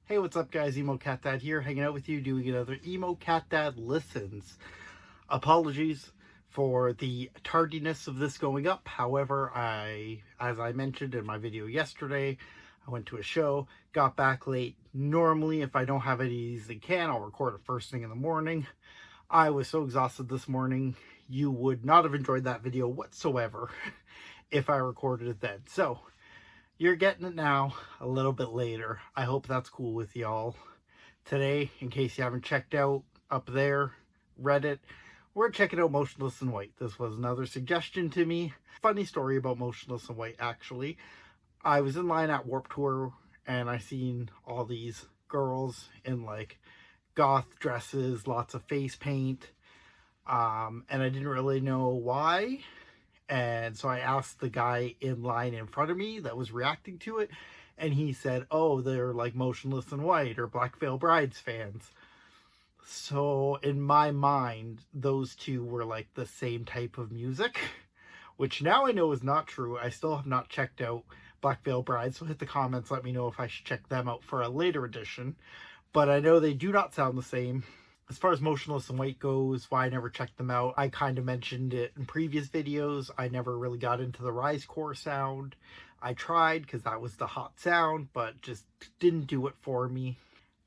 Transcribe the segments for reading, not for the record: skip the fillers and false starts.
Hey, what's up guys? Emo Cat Dad here, hanging out with you, doing another Emo Cat Dad Listens. Apologies for the tardiness of this going up. However, as I mentioned in my video yesterday, I went to a show, got back late. Normally, if I don't have any of these in can, I'll record it first thing in the morning. I was so exhausted this morning, you would not have enjoyed that video whatsoever if I recorded it then. So, you're getting it now, a little bit later. I hope that's cool with y'all. Today, in case you haven't checked out up there, Reddit, we're checking out Motionless in White. This was another suggestion to me. Funny story about Motionless in White, actually. I was in line at Warped Tour, and I seen all these girls in, like, goth dresses, lots of face paint, and I didn't really know why. And so I asked the guy in line in front of me that was reacting to it, and he said, oh, they're like Motionless in White or Black Veil Brides fans. So in my mind, those two were like the same type of music, which now I know is not true. I still have not checked out Black Veil Brides, so hit the comments, let me know if I should check them out for a later edition. But I know they do not sound the same. As far as Motionless in White goes, why I never checked them out, I kind of mentioned it in previous videos. I never really got into the Risecore sound. I tried because that was the hot sound, but just didn't do it for me.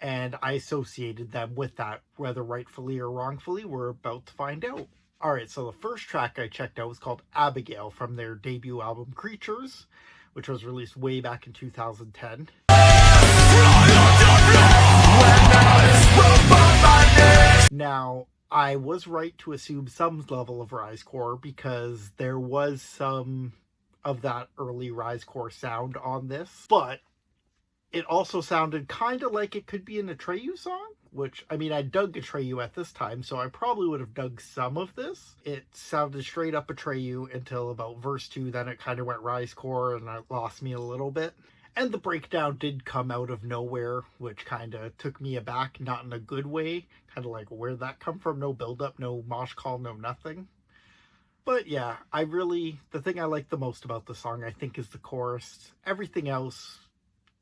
And I associated them with that, whether rightfully or wrongfully, we're about to find out. Alright, so the first track I checked out was called Abigail from their debut album Creatures, which was released way back in 2010. Now, I was right to assume some level of Risecore because there was some of that early Risecore sound on this, but it also sounded kind of like it could be an Atreyu song, which, I mean, I dug Atreyu at this time, so I probably would have dug some of this. It sounded straight up Atreyu until about verse 2, then it kind of went Risecore and it lost me a little bit. And the breakdown did come out of nowhere, which kind of took me aback, not in a good way. Kind of like, where'd that come from? No build-up, no mosh call, no nothing. But yeah, the thing I like the most about the song, I think, is the chorus. Everything else,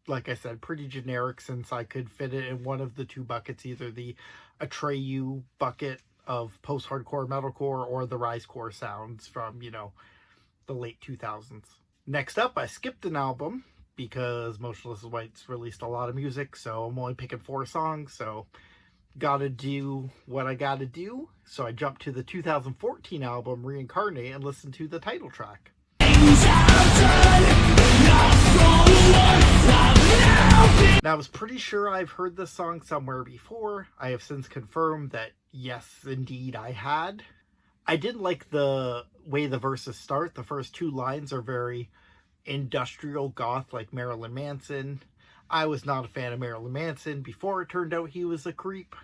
like I said, pretty generic since I could fit it in one of the two buckets, either the Atreyu bucket of post-hardcore metalcore or the Risecore sounds from, you know, the late 2000s. Next up, I skipped an album, because Motionless in White's released a lot of music, so I'm only picking 4 songs, so gotta do what I gotta do. So I jumped to the 2014 album Reincarnate and listened to the title track. Now, I was pretty sure I've heard this song somewhere before. I have since confirmed that yes, indeed I had. I didn't like the way the verses start. The first 2 lines are very industrial goth, like Marilyn Manson. I was not a fan of Marilyn Manson before it turned out he was a creep.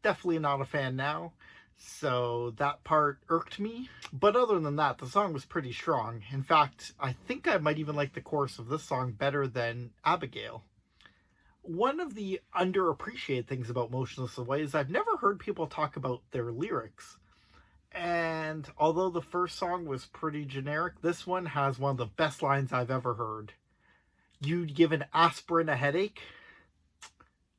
Definitely not a fan now. So that part irked me. But other than that, the song was pretty strong. In fact, I think I might even like the chorus of this song better than Abigail. One of the underappreciated things about Motionless in White is I've never heard people talk about their lyrics. And although the first song was pretty generic, this one has one of the best lines I've ever heard. You'd give an aspirin a headache?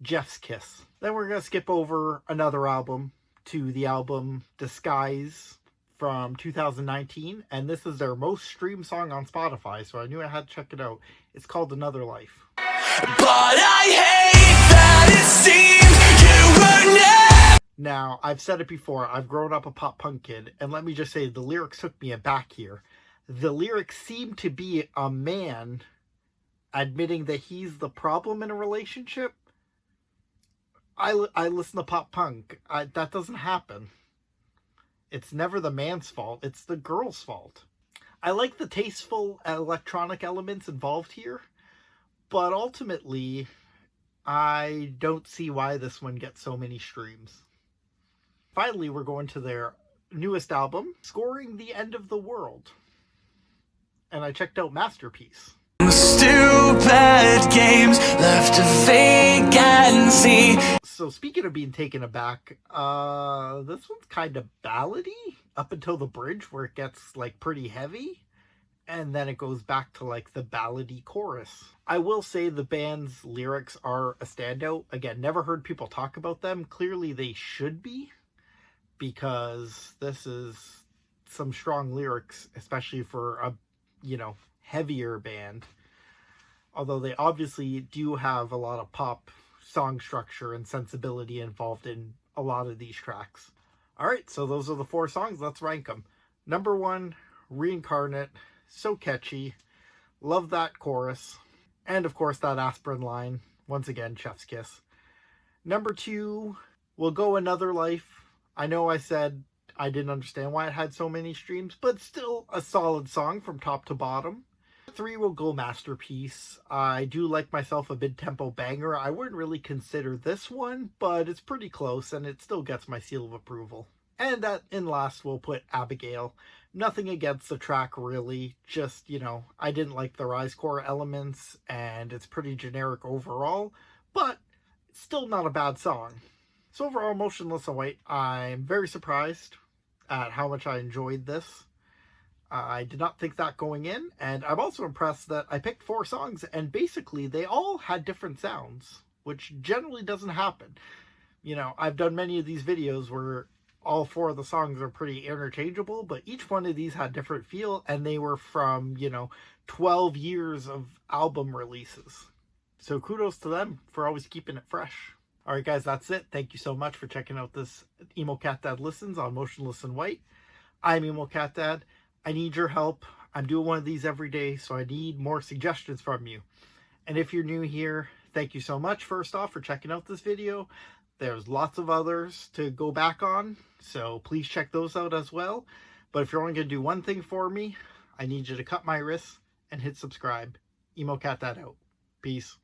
Jeff's Kiss. Then we're going to skip over another album to the album Disguise from 2019. And this is their most streamed song on Spotify, so I knew I had to check it out. It's called Another Life. But I hate that it seems you were never... Now, I've said it before, I've grown up a pop punk kid, and let me just say, the lyrics took me aback here. The lyrics seem to be a man admitting that he's the problem in a relationship. I listen to pop punk. That doesn't happen. It's never the man's fault, it's the girl's fault. I like the tasteful electronic elements involved here, but ultimately, I don't see why this one gets so many streams. Finally, we're going to their newest album, Scoring the End of the World. And I checked out Masterpiece. Stupid games left to vacancy. So speaking of being taken aback, this one's kind of ballady up until the bridge where it gets like pretty heavy. And then it goes back to like the ballady chorus. I will say the band's lyrics are a standout. Again, never heard people talk about them. Clearly they should be, because this is some strong lyrics, especially for a, heavier band. Although they obviously do have a lot of pop song structure and sensibility involved in a lot of these tracks. All right, so those are the 4 songs. Let's rank them. Number 1, Reincarnate. So catchy. Love that chorus. And of course that aspirin line. Once again, chef's kiss. Number 2, We'll Go Another Life. I know I said I didn't understand why it had so many streams, but still a solid song from top to bottom. 3 will go Masterpiece. I do like myself a mid-tempo banger. I wouldn't really consider this one, but it's pretty close and it still gets my seal of approval. And in last we'll put Abigail. Nothing against the track really, just, I didn't like the rise core elements and it's pretty generic overall, but it's still not a bad song. So overall, Motionless in White, I'm very surprised at how much I enjoyed this. I did not think that going in, and I'm also impressed that I picked 4 songs and basically they all had different sounds, which generally doesn't happen. I've done many of these videos where all 4 of the songs are pretty interchangeable, but each one of these had different feel, and they were from, 12 years of album releases. So kudos to them for always keeping it fresh. All right, guys, that's it. Thank you so much for checking out this Emo Cat Dad Listens on Motionless in White. I'm Emo Cat Dad. I need your help. I'm doing one of these every day, so I need more suggestions from you. And if you're new here, thank you so much, first off, for checking out this video. There's lots of others to go back on, so please check those out as well. But if you're only going to do one thing for me, I need you to cut my wrists and hit subscribe. Emo Cat Dad out. Peace.